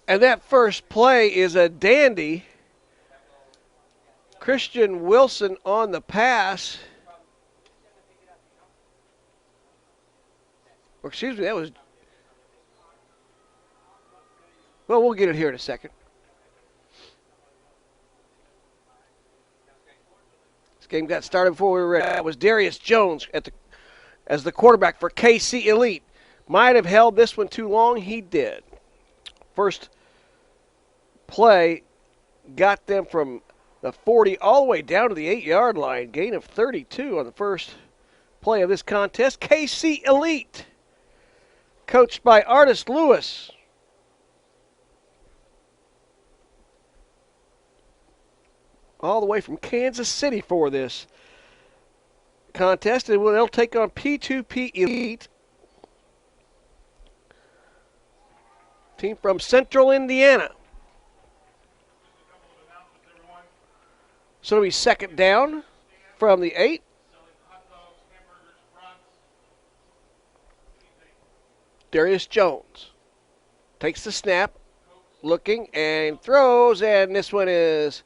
And that first play is a dandy. Christian Wilson on the pass. Or excuse me, that was. Well, we'll get it here in a second. This game got started before we were ready. That was Darius Jones as the quarterback for KC Elite. Might have held this one too long. He did. First play got them from the 40 all the way down to the 8-yard line. Gain of 32 on the first play of this contest. KC Elite, coached by Artis Lewis. All the way from Kansas City for this contest. And they'll take on P2P Elite, team from Central Indiana. So it'll be second down from the 8. Darius Jones takes the snap, looking, and throws, and this one is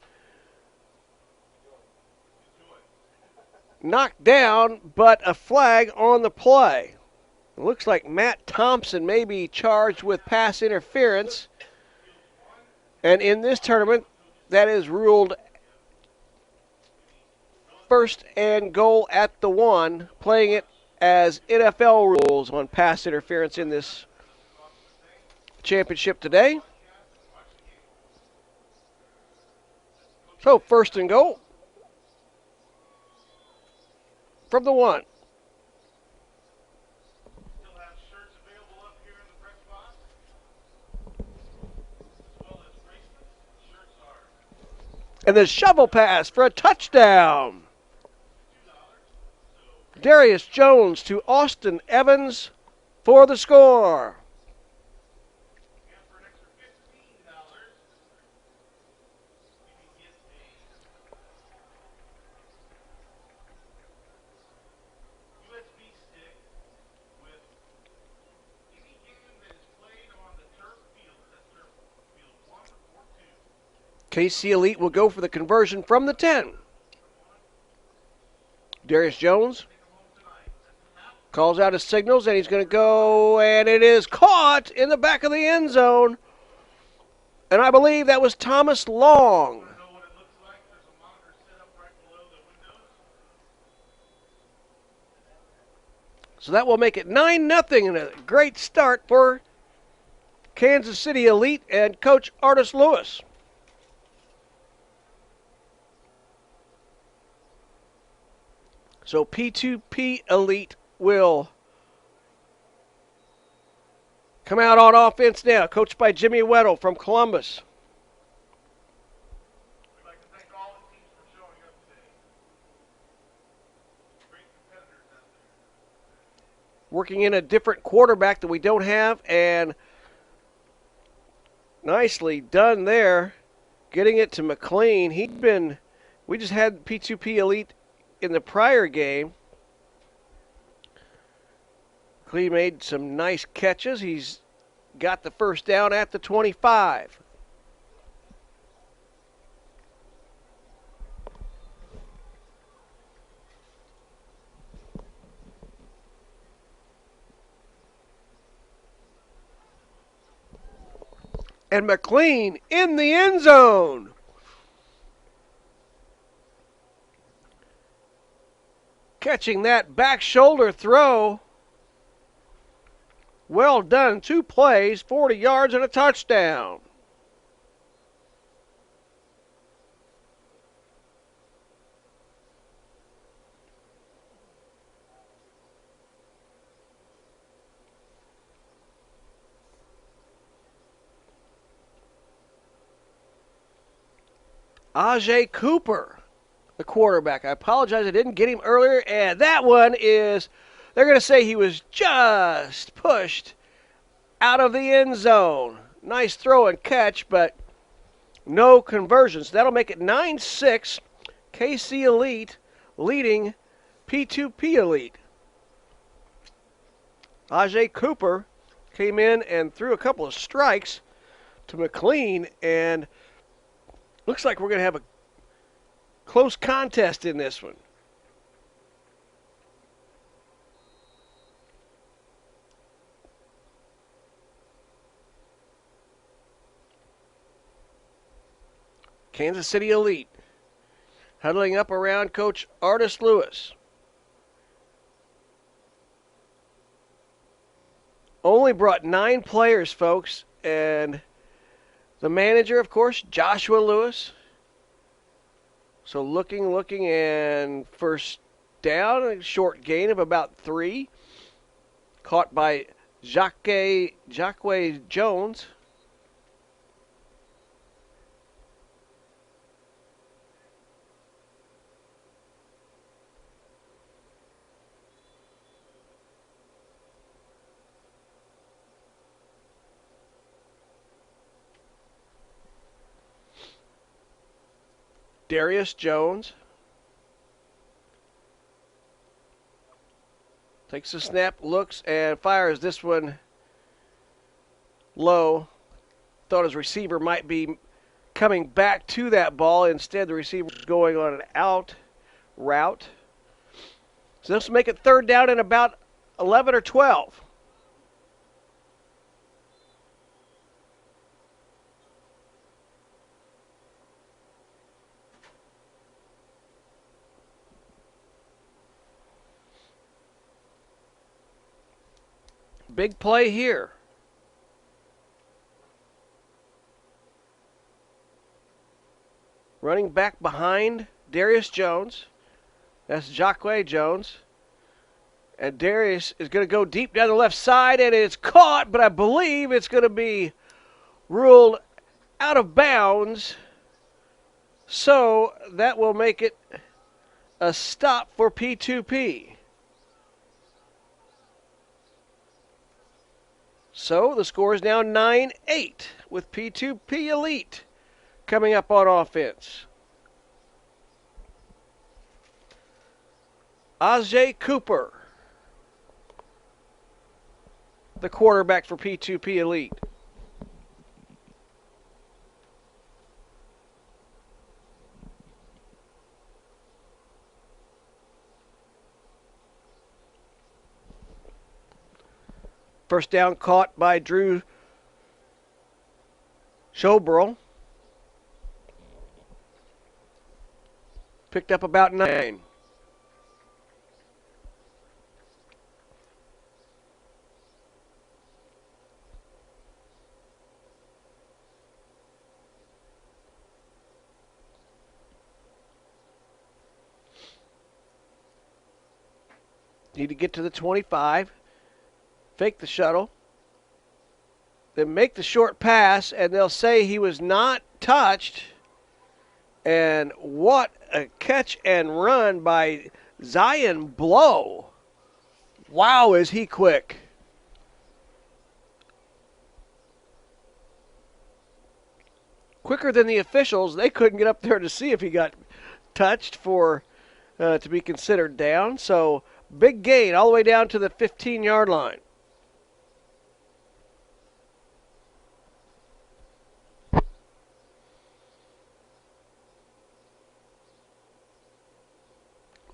knocked down, but a flag on the play. It looks like Matt Thompson may be charged with pass interference, and in this tournament, that is ruled first and goal at the 1, playing it as NFL rules on pass interference in this championship today. So first and goal from the 1. And the shovel pass for a touchdown. Darius Jones to Austin Evans for the score. KC Elite will go for the conversion from the 10. Darius Jones calls out his signals, and he's going to go, and it is caught in the back of the end zone. And I believe that was Thomas Long. So that will make it 9-0, and a great start for Kansas City Elite and Coach Artis Lewis. So P2P Elite will come out on offense now, coached by Jimmy Weddle from Columbus. We'd like to thank all the teams for showing up today. Great competitors out there. Working in a different quarterback that we don't have, and nicely done there, getting it to McLean. We just had P2P Elite in the prior game. Clee made some nice catches. He's got the first down at the 25. And McLean in the end zone. Catching that back shoulder throw. Well done. 2 plays, 40 yards, and a touchdown. Ajay Cooper, the quarterback. I apologize, I didn't get him earlier. And that one is, they're going to say he was just pushed out of the end zone. Nice throw and catch, but no conversions. That'll make it 9-6. KC Elite leading P2P Elite. Ajay Cooper came in and threw a couple of strikes to McLean, and looks like we're going to have a close contest in this one. Kansas City Elite huddling up around Coach Artis Lewis. Only brought 9 players, folks, and the manager, of course, Joshua Lewis. So looking, and first down, a short gain of about 3. Caught by Jacque Jones. Darius Jones takes the snap, looks, and fires this one low. Thought his receiver might be coming back to that ball. Instead, the receiver is going on an out route. So this will make it third down and about 11 or 12. Big play here. Running back behind Darius Jones. That's Jacque Jones. And Darius is going to go deep down the left side, and it's caught, but I believe it's going to be ruled out of bounds. So that will make it a stop for P2P. So the score is now 9-8 with P2P Elite coming up on offense. Ajay Cooper, the quarterback for P2P Elite. First down caught by Drew Schoberl. Picked up about 9. Need to get to the 25. Fake the shuttle. Then make the short pass, and they'll say he was not touched. And what a catch and run by Zion Blow. Wow, is he quick. Quicker than the officials. They couldn't get up there to see if he got touched for to be considered down. So big gain all the way down to the 15-yard line.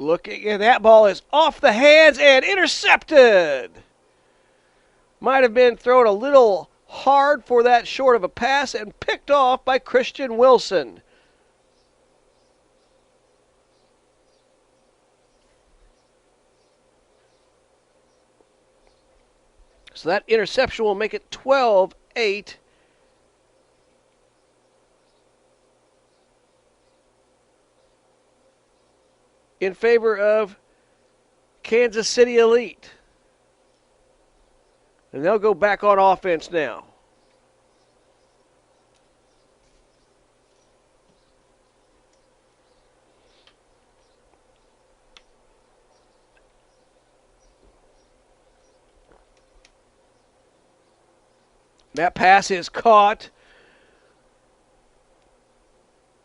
Looking, and that ball is off the hands and intercepted. Might have been thrown a little hard for that short of a pass and picked off by Christian Wilson. So that interception will make it 12-8. In favor of Kansas City Elite. And they'll go back on offense now. That pass is caught.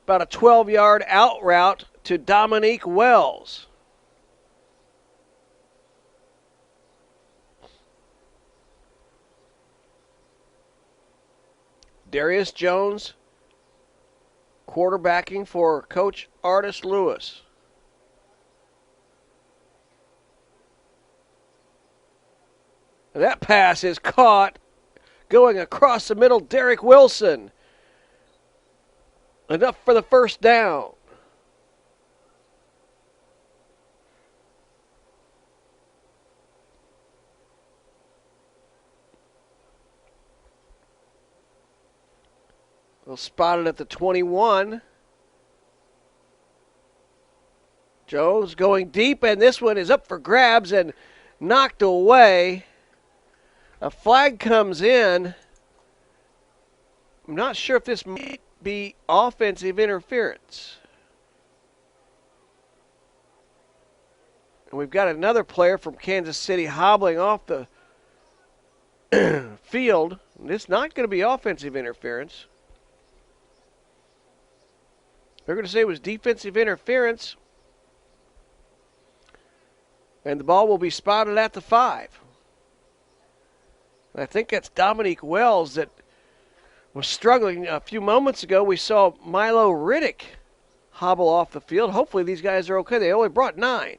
About a 12-yard out route to Dominique Wells. Darius Jones quarterbacking for Coach Artis Lewis. And that pass is caught going across the middle. Derek Wilson. Enough for the first down. Well, spotted at the 21. Jones going deep, and this one is up for grabs and knocked away. A flag comes in. I'm not sure if this might be offensive interference. And we've got another player from Kansas City hobbling off the field. It's not going to be offensive interference. They're going to say it was defensive interference. And the ball will be spotted at the 5. And I think that's Dominique Wells that was struggling. A few moments ago, we saw Milo Riddick hobble off the field. Hopefully these guys are okay. They only brought 9.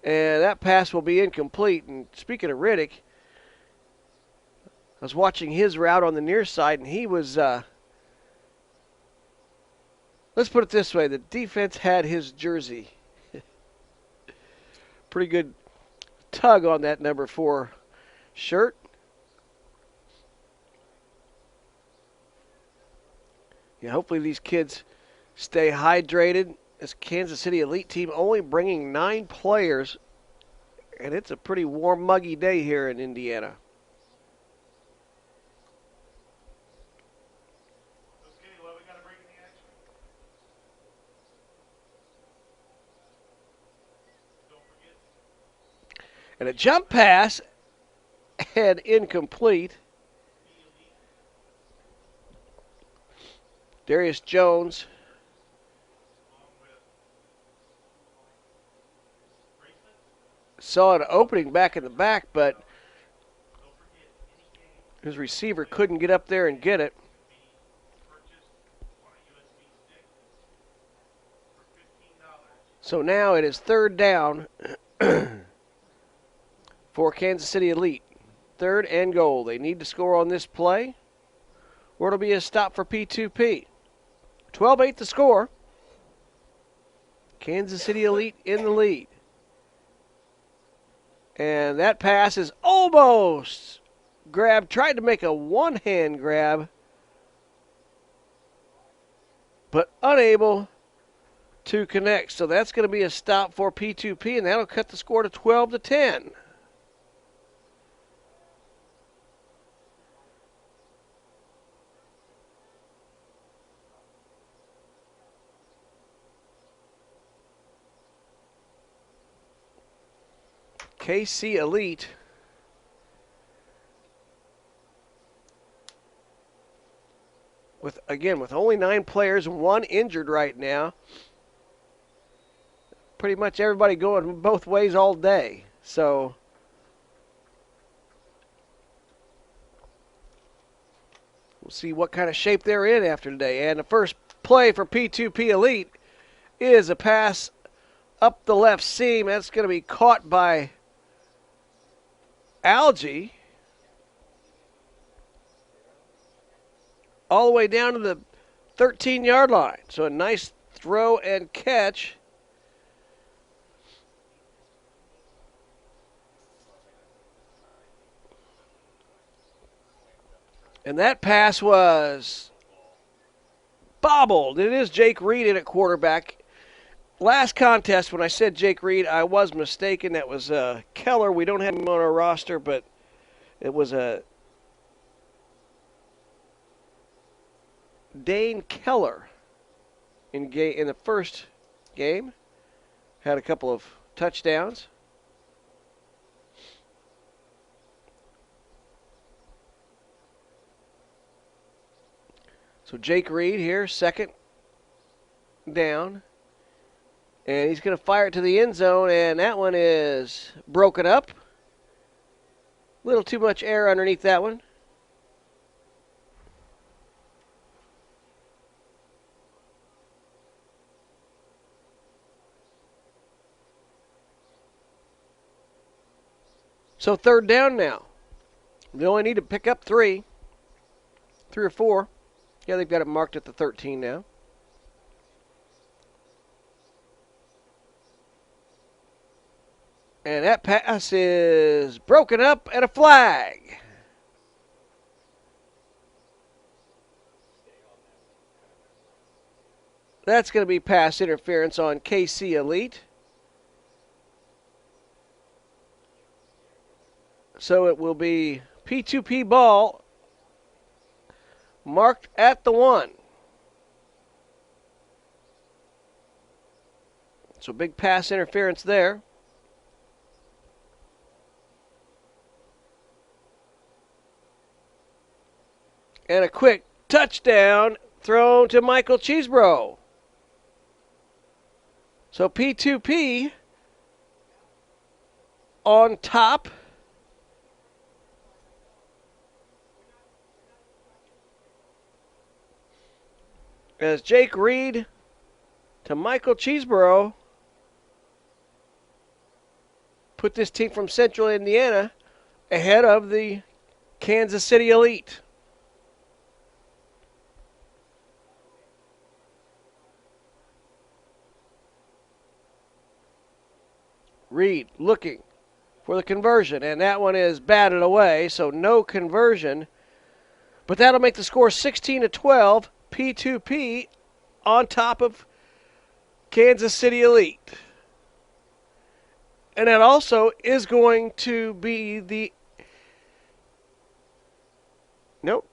And that pass will be incomplete. And speaking of Riddick, I was watching his route on the near side, and he was, let's put it this way, the defense had his jersey. Pretty good tug on that number 4 shirt. Yeah, hopefully these kids stay hydrated. This Kansas City Elite team only bringing 9 players, and it's a pretty warm, muggy day here in Indiana. Okay, well, we got a break in the action. Don't forget. And a jump pass and incomplete. Darius Jones saw an opening back in the back, but his receiver couldn't get up there and get it. So now it is 3rd down for Kansas City Elite. 3rd and goal. They need to score on this play, or it'll be a stop for P2P. 12-8 the score. Kansas City Elite in the lead. And that pass is almost grabbed. Tried to make a one-hand grab, but unable to connect. So that's going to be a stop for P2P, and that'll cut the score to 12-10. KC Elite with only 9 players and 1 injured right now. Pretty much everybody going both ways all day. So we'll see what kind of shape they're in after today. And the first play for P2P Elite is a pass up the left seam. That's going to be caught by Algie all the way down to the 13-yard line. So a nice throw and catch. And that pass was bobbled. It is Jake Reed in at quarterback. Last contest, when I said Jake Reed, I was mistaken. That was Keller. We don't have him on our roster, but it was a Dane Keller in the first game. Had a couple of touchdowns. So Jake Reed here, 2nd down. And he's going to fire it to the end zone, and that one is broken up. A little too much air underneath that one. So third down now. They only need to pick up three or four. Yeah, they've got it marked at the 13 now. And that pass is broken up and a flag. That's going to be pass interference on KC Elite. So it will be P2P ball marked at the 1. So big pass interference there. And a quick touchdown thrown to Michael Cheesebro. So P2P on top. As Jake Reed to Michael Cheesebro put this team from Central Indiana ahead of the Kansas City Elite. Reed looking for the conversion, and that one is batted away, so no conversion. But that'll make the score 16-12. P2P on top of Kansas City Elite. And that also is going to be the... Nope.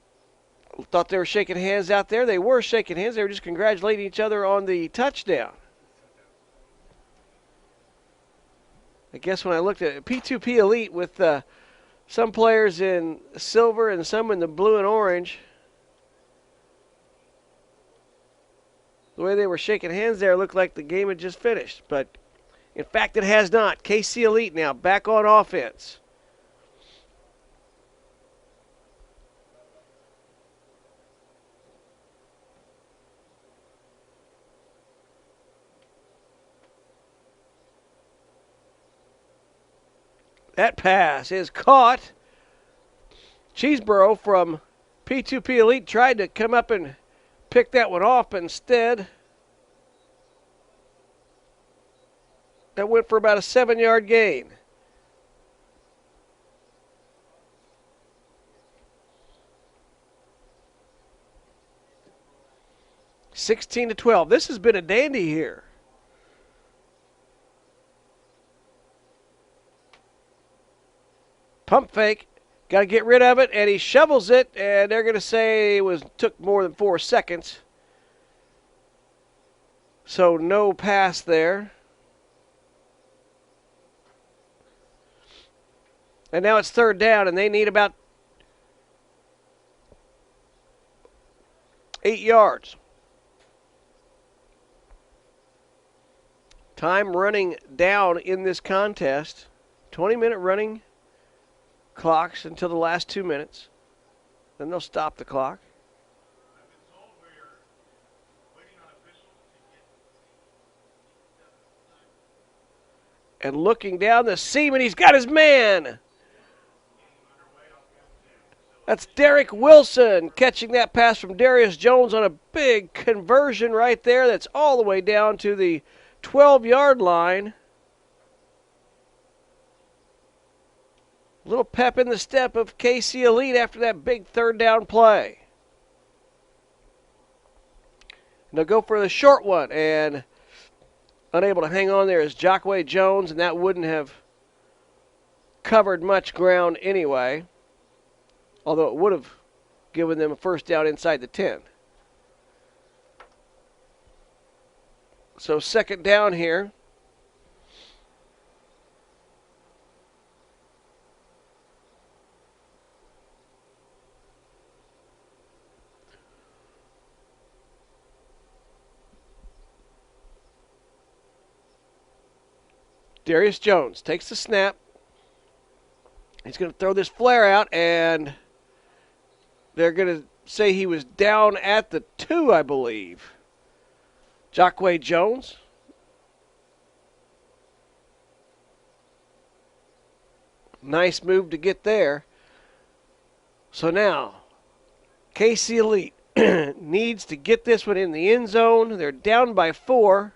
Thought they were shaking hands out there. They were shaking hands. They were just congratulating each other on the touchdown. I guess when I looked at P2P Elite with some players in silver and some in the blue and orange, the way they were shaking hands there looked like the game had just finished. But, in fact, it has not. KC Elite now back on offense. That pass is caught. Cheeseboro from P2P Elite tried to come up and pick that one off, but instead that went for about a 7-yard gain. (16-12). This has been a dandy here. Pump fake. Got to get rid of it, and he shovels it, and they're going to say it took more than 4 seconds. So no pass there. And now it's third down, and they need about 8 yards. Time running down in this contest. 20-minute running clocks until the last 2 minutes. Then they'll stop the clock. I've been told we're waiting on officials to get And looking down the seam, and he's got his man. That's Derek Wilson catching that pass from Darius Jones on a big conversion right there. That's all the way down to the 12-yard line. A little pep in the step of KC Elite after that big third down play. And they'll go for the short one, and unable to hang on there is Jockway Jones, and that wouldn't have covered much ground anyway, although it would have given them a first down inside the 10. So second down here. Darius Jones takes the snap. He's going to throw this flare out, and they're going to say he was down at the 2, I believe. Jockway Jones. Nice move to get there. So now, KC Elite needs to get this one in the end zone. They're down by 4.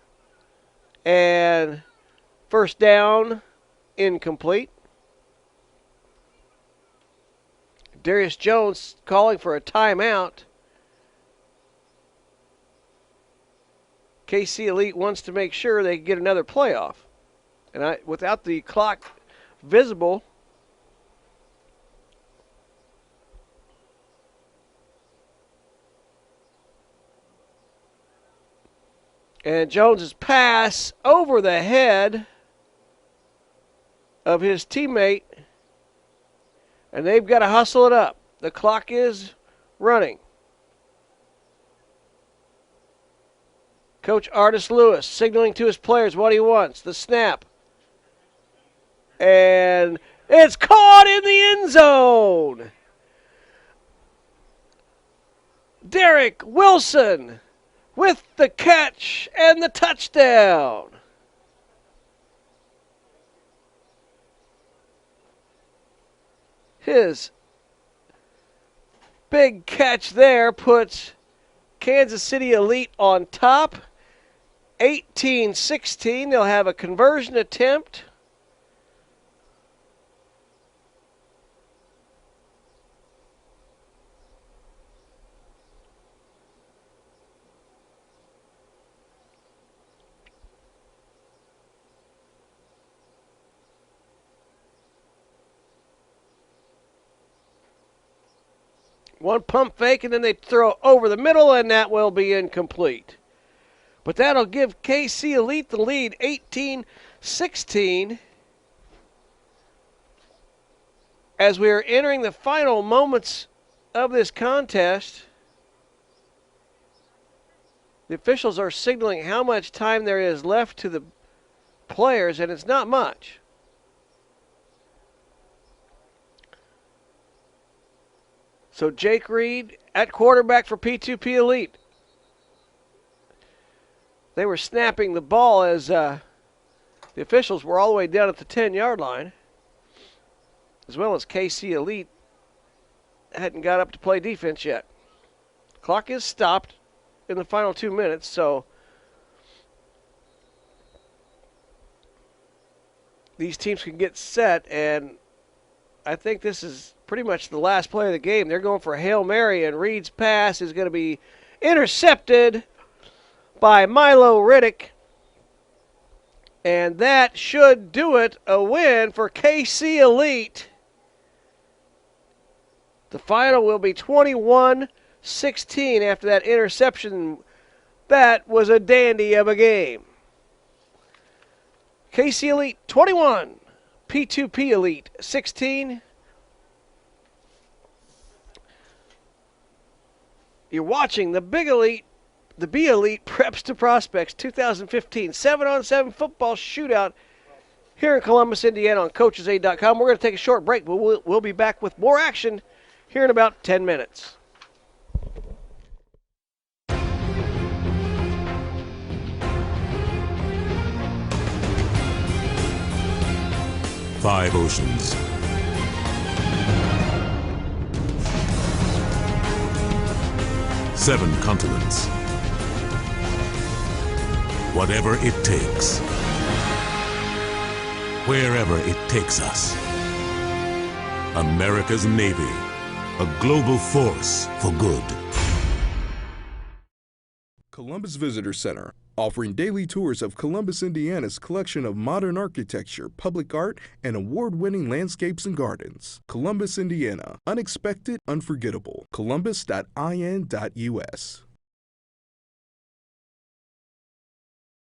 And first down, incomplete. Darius Jones calling for a timeout. KC Elite wants to make sure they get another playoff. And without the clock visible, and Jones's pass over the head of his teammate, and they've got to hustle it up. The clock is running. Coach Artis Lewis signaling to his players what he wants. The snap. And it's caught in the end zone. Derek Wilson with the catch and the touchdown. His big catch there puts Kansas City Elite on top. 18-16. They'll have a conversion attempt. One pump fake, and then they throw over the middle, and that will be incomplete. But that'll give KC Elite the lead, 18-16. As we are entering the final moments of this contest, the officials are signaling how much time there is left to the players, and it's not much. So Jake Reed at quarterback for P2P Elite. They were snapping the ball as the officials were all the way down at the 10-yard line, as well as KC Elite hadn't got up to play defense yet. Clock is stopped in the final 2 minutes, so these teams can get set, and I think this is pretty much the last play of the game. They're going for a Hail Mary, and Reed's pass is going to be intercepted by Milo Riddick. And that should do it. A win for KC Elite. The final will be 21-16 after that interception. That was a dandy of a game. KC Elite 21, P2P Elite 16. You're watching the Big Elite, the B Elite Preps to Prospects 2015 7-on-7 football shootout here in Columbus, Indiana on CoachesAid.com. We're going to take a short break, but we'll be back with more action here in about 10 minutes. Five oceans. Seven continents. Whatever it takes. Wherever it takes us. America's Navy. A global force for good. Columbus Visitor Center, offering daily tours of Columbus, Indiana's collection of modern architecture, public art, and award-winning landscapes and gardens. Columbus, Indiana. Unexpected, unforgettable. Columbus.in.us.